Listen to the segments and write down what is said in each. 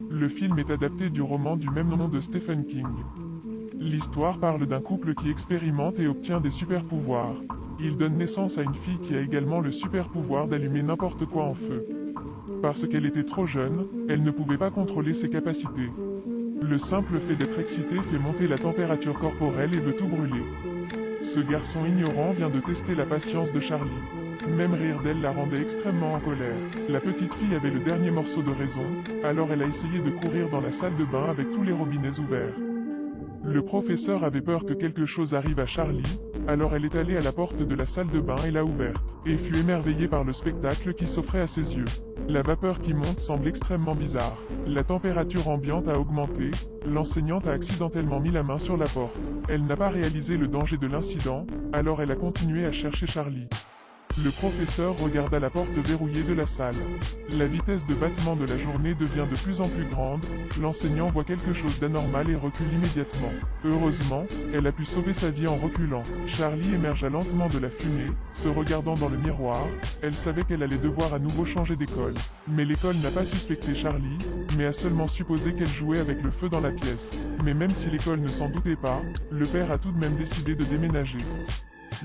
Le film est adapté du roman du même nom de Stephen King. L'histoire parle d'un couple qui expérimente et obtient des super-pouvoirs. Il donne naissance à une fille qui a également le super-pouvoir d'allumer n'importe quoi en feu. Parce qu'elle était trop jeune, elle ne pouvait pas contrôler ses capacités. Le simple fait d'être excité fait monter la température corporelle et veut tout brûler. Ce garçon ignorant vient de tester la patience de Charlie. Même rire d'elle la rendait extrêmement en colère. La petite fille avait le dernier morceau de raison, alors elle a essayé de courir dans la salle de bain avec tous les robinets ouverts. Le professeur avait peur que quelque chose arrive à Charlie, alors elle est allée à la porte de la salle de bain et l'a ouverte, et fut émerveillée par le spectacle qui s'offrait à ses yeux. La vapeur qui monte semble extrêmement bizarre. La température ambiante a augmenté, l'enseignante a accidentellement mis la main sur la porte. Elle n'a pas réalisé le danger de l'incident, alors elle a continué à chercher Charlie. Le professeur regarda la porte verrouillée de la salle. La vitesse de battement de la journée devient de plus en plus grande, l'enseignant voit quelque chose d'anormal et recule immédiatement. Heureusement, elle a pu sauver sa vie en reculant. Charlie émergea lentement de la fumée, se regardant dans le miroir, elle savait qu'elle allait devoir à nouveau changer d'école. Mais l'école n'a pas suspecté Charlie, mais a seulement supposé qu'elle jouait avec le feu dans la pièce. Mais même si l'école ne s'en doutait pas, le père a tout de même décidé de déménager.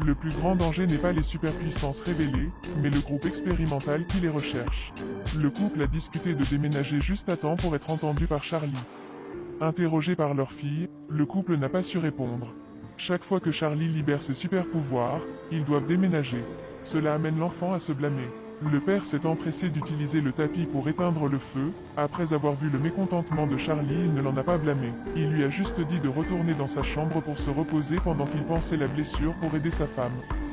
Le plus grand danger n'est pas les superpuissances révélées, mais le groupe expérimental qui les recherche. Le couple a discuté de déménager juste à temps pour être entendu par Charlie. Interrogé par leur fille, le couple n'a pas su répondre. Chaque fois que Charlie libère ses super-pouvoirs, ils doivent déménager. Cela amène l'enfant à se blâmer. Le père s'est empressé d'utiliser le tapis pour éteindre le feu. Après avoir vu le mécontentement de Charlie, il ne l'en a pas blâmé. Il lui a juste dit de retourner dans sa chambre pour se reposer pendant qu'il pansait la blessure pour aider sa femme.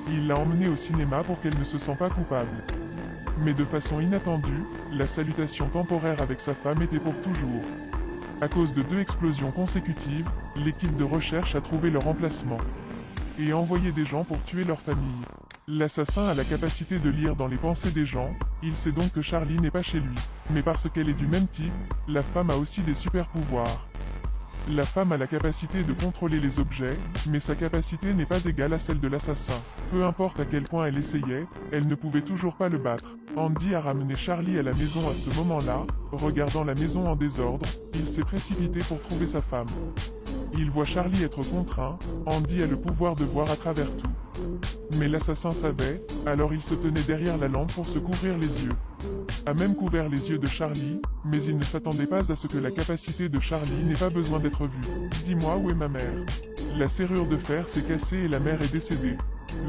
Il l'a emmenée au cinéma pour qu'elle ne se sente pas coupable. Mais de façon inattendue, la salutation temporaire avec sa femme était pour toujours. À cause de 2 explosions consécutives, l'équipe de recherche a trouvé leur emplacement et a envoyé des gens pour tuer leur famille. L'assassin a la capacité de lire dans les pensées des gens, il sait donc que Charlie n'est pas chez lui. Mais parce qu'elle est du même type, la femme a aussi des super pouvoirs. La femme a la capacité de contrôler les objets, mais sa capacité n'est pas égale à celle de l'assassin. Peu importe à quel point elle essayait, elle ne pouvait toujours pas le battre. Andy a ramené Charlie à la maison à ce moment-là, regardant la maison en désordre, il s'est précipité pour trouver sa femme. Il voit Charlie être contraint, Andy a le pouvoir de voir à travers tout. Mais l'assassin savait, alors il se tenait derrière la lampe pour se couvrir les yeux. A même couvert les yeux de Charlie, mais il ne s'attendait pas à ce que la capacité de Charlie n'ait pas besoin d'être vue. Dis-moi où est ma mère. La serrure de fer s'est cassée et la mère est décédée.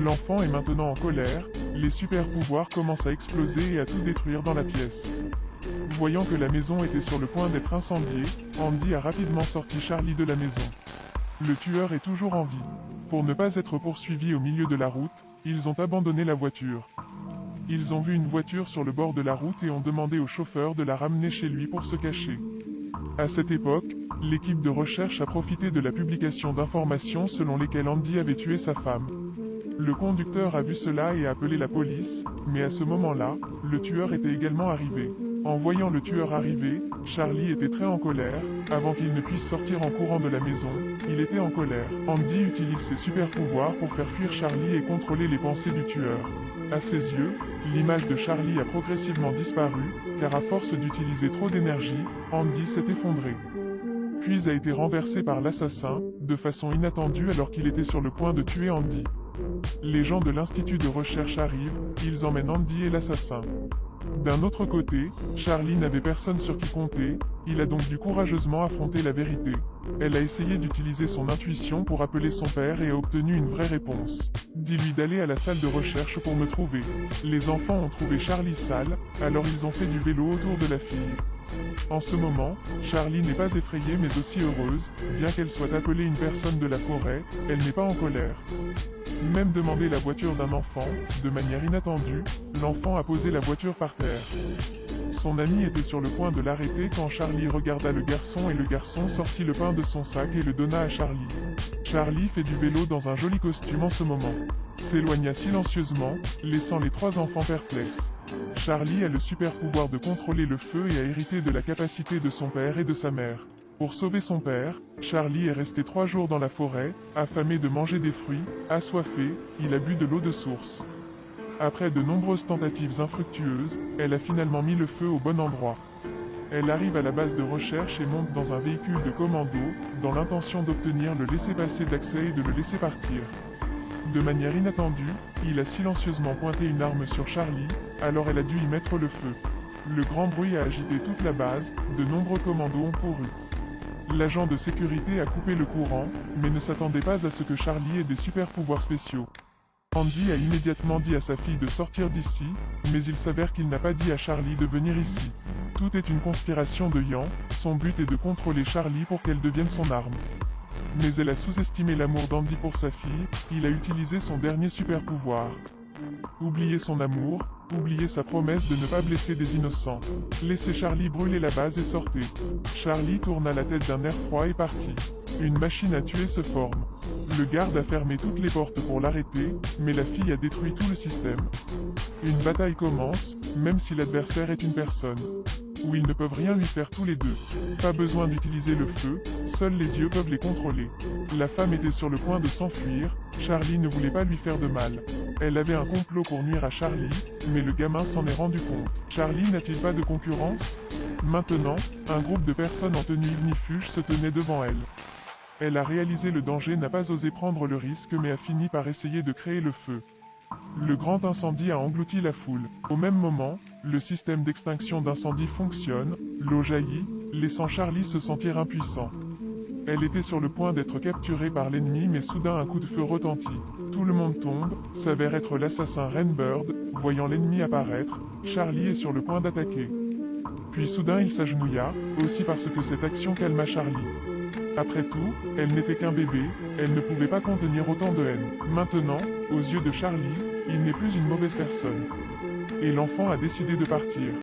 L'enfant est maintenant en colère, les super pouvoirs commencent à exploser et à tout détruire dans la pièce. Voyant que la maison était sur le point d'être incendiée, Andy a rapidement sorti Charlie de la maison. Le tueur est toujours en vie. Pour ne pas être poursuivi au milieu de la route, ils ont abandonné la voiture. Ils ont vu une voiture sur le bord de la route et ont demandé au chauffeur de la ramener chez lui pour se cacher. À cette époque, l'équipe de recherche a profité de la publication d'informations selon lesquelles Andy avait tué sa femme. Le conducteur a vu cela et a appelé la police, mais à ce moment-là, le tueur était également arrivé. En voyant le tueur arriver, Charlie était très en colère, avant qu'il ne puisse sortir en courant de la maison, il était en colère. Andy utilise ses super pouvoirs pour faire fuir Charlie et contrôler les pensées du tueur. À ses yeux, l'image de Charlie a progressivement disparu, car à force d'utiliser trop d'énergie, Andy s'est effondré. Puis a été renversé par l'assassin, de façon inattendue alors qu'il était sur le point de tuer Andy. Les gens de l'institut de recherche arrivent, ils emmènent Andy et l'assassin. D'un autre côté, Charlie n'avait personne sur qui compter, il a donc dû courageusement affronter la vérité. Elle a essayé d'utiliser son intuition pour appeler son père et a obtenu une vraie réponse. Dis-lui d'aller à la salle de recherche pour me trouver. Les enfants ont trouvé Charlie sale, alors ils ont fait du vélo autour de la fille. En ce moment, Charlie n'est pas effrayée mais aussi heureuse, bien qu'elle soit appelée une personne de la forêt, elle n'est pas en colère. Même demander la voiture d'un enfant, de manière inattendue, l'enfant a posé la voiture par terre. Son ami était sur le point de l'arrêter quand Charlie regarda le garçon et le garçon sortit le pain de son sac et le donna à Charlie. Charlie fait du vélo dans un joli costume en ce moment. S'éloigna silencieusement, laissant les 3 enfants perplexes. Charlie a le super pouvoir de contrôler le feu et a hérité de la capacité de son père et de sa mère. Pour sauver son père, Charlie est resté 3 jours dans la forêt, affamé de manger des fruits, assoiffé, il a bu de l'eau de source. Après de nombreuses tentatives infructueuses, elle a finalement mis le feu au bon endroit. Elle arrive à la base de recherche et monte dans un véhicule de commando, dans l'intention d'obtenir le laissez-passer d'accès et de le laisser partir. De manière inattendue, il a silencieusement pointé une arme sur Charlie, alors elle a dû y mettre le feu. Le grand bruit a agité toute la base, de nombreux commandos ont couru. L'agent de sécurité a coupé le courant, mais ne s'attendait pas à ce que Charlie ait des super pouvoirs spéciaux. Andy a immédiatement dit à sa fille de sortir d'ici, mais il s'avère qu'il n'a pas dit à Charlie de venir ici. Tout est une conspiration de Yan, son but est de contrôler Charlie pour qu'elle devienne son arme. Mais elle a sous-estimé l'amour d'Andy pour sa fille, il a utilisé son dernier super pouvoir. Oubliez son amour, oubliez sa promesse de ne pas blesser des innocents. Laissez Charlie brûler la base et sortez. Charlie tourna la tête d'un air froid et partit. Une machine à tuer se forme. Le garde a fermé toutes les portes pour l'arrêter, mais la fille a détruit tout le système. Une bataille commence, même si l'adversaire est une personne. Où ils ne peuvent rien lui faire tous les deux. Pas besoin d'utiliser le feu, seuls les yeux peuvent les contrôler. La femme était sur le point de s'enfuir, Charlie ne voulait pas lui faire de mal. Elle avait un complot pour nuire à Charlie, mais le gamin s'en est rendu compte. Charlie n'a-t-il pas de concurrence? Maintenant, un groupe de personnes en tenue ignifuge se tenait devant elle. Elle a réalisé le danger, n'a pas osé prendre le risque mais a fini par essayer de créer le feu. Le grand incendie a englouti la foule. Au même moment, le système d'extinction d'incendie fonctionne, l'eau jaillit, laissant Charlie se sentir impuissant. Elle était sur le point d'être capturée par l'ennemi mais soudain un coup de feu retentit. Tout le monde tombe, s'avère être l'assassin Rainbird, voyant l'ennemi apparaître, Charlie est sur le point d'attaquer. Puis soudain il s'agenouilla, aussi parce que cette action calma Charlie. Après tout, elle n'était qu'un bébé, elle ne pouvait pas contenir autant de haine. Maintenant, aux yeux de Charlie, il n'est plus une mauvaise personne. Et l'enfant a décidé de partir.